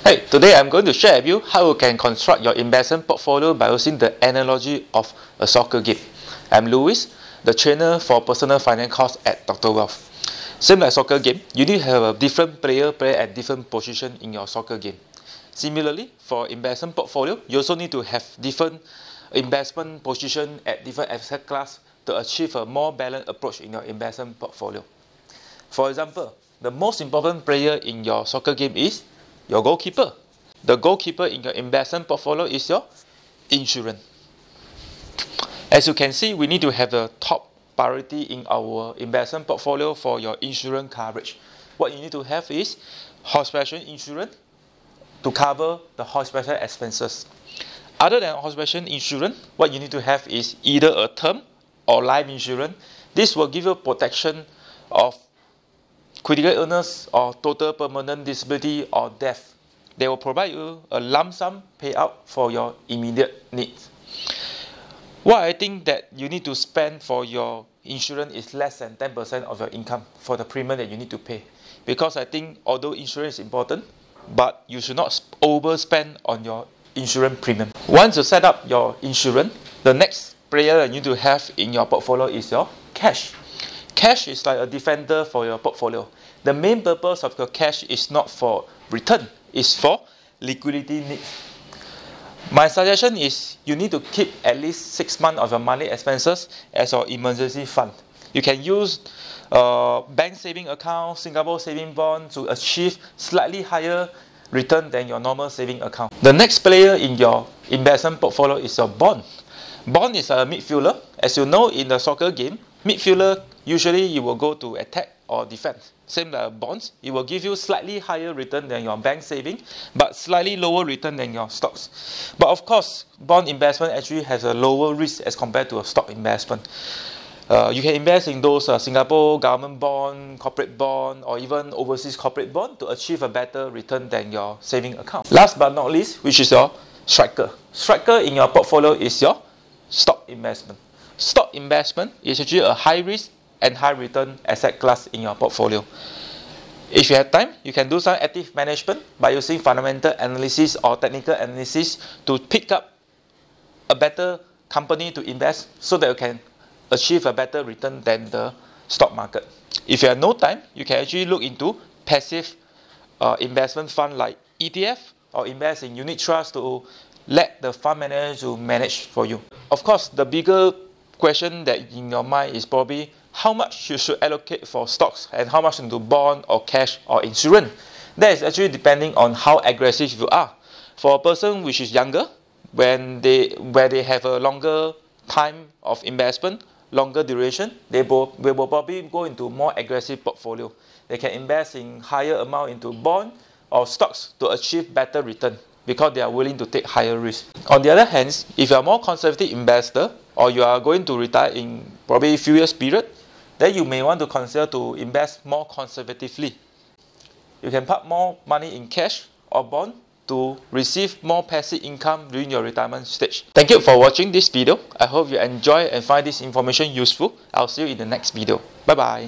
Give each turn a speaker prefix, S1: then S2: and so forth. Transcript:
S1: Hey, today I'm going to share with you how you can construct your investment portfolio by using the analogy of a soccer game. I'm Louis, the trainer for personal finance course at Dr. Wealth. Same like soccer game, you need to have a different player play at different position in your soccer game. Similarly, for investment portfolio, you also need to have different investment position at different asset class to achieve a more balanced approach in your investment portfolio. For example, the most important player in your soccer game is your goalkeeper. The goalkeeper in your investment portfolio is your insurance. As you can see, we need to have the top priority in our investment portfolio for your insurance coverage. What you need to have is hospital insurance to cover the hospital expenses. Other than hospital insurance, what you need to have is either a term or life insurance. This will give you protection of critical illness or total permanent disability or death. They will provide you a lump sum payout for your immediate needs. What I think that you need to spend for your insurance is less than 10% of your income for the premium that you need to pay. Because I think although insurance is important, but you should not overspend on your insurance premium. Once you set up your insurance, the next player that you need to have in your portfolio is your cash. Cash is like a defender for your portfolio. The main purpose of your cash is not for return, it's for liquidity needs. My suggestion is you need to keep at least 6 months of your monthly expenses as your emergency fund. You can use bank saving account, Singapore saving bond to achieve slightly higher return than your normal saving account. The next player in your investment portfolio is your bond. Bond is a midfielder. As you know, in the soccer game, midfielder usually you will go to attack or defense. Same like bonds, it will give you slightly higher return than your bank saving, but slightly lower return than your stocks. But of course, bond investment actually has a lower risk as compared to a stock investment. You can invest in those Singapore government bond, corporate bond, or even overseas corporate bond to achieve a better return than your saving account. Last but not least, which is your striker. Striker in your portfolio is your stock investment. Stock investment is actually a high risk and high return asset class in your portfolio. If you have time, you can do some active management by using fundamental analysis or technical analysis to pick up a better company to invest so that you can achieve a better return than the stock market. If you have no time, you can actually look into passive investment fund like ETF or invest in unit trust to let the fund manager to manage for you. Of course, the bigger question that in your mind is probably how much you should allocate for stocks and how much into bond or cash or insurance. That is actually depending on how aggressive you are. For a person which is younger, where they have a longer time of investment, longer duration, they will probably go into more aggressive portfolio. They can invest in higher amount into bond or stocks to achieve better return because they are willing to take higher risk. On the other hand, if you are more conservative investor or you are going to retire in probably a few years period, then you may want to consider to invest more conservatively. You can put more money in cash or bond to receive more passive income during your retirement stage. Thank you for watching this video. I hope you enjoy and find this information useful. I'll see you in the next video. Bye bye.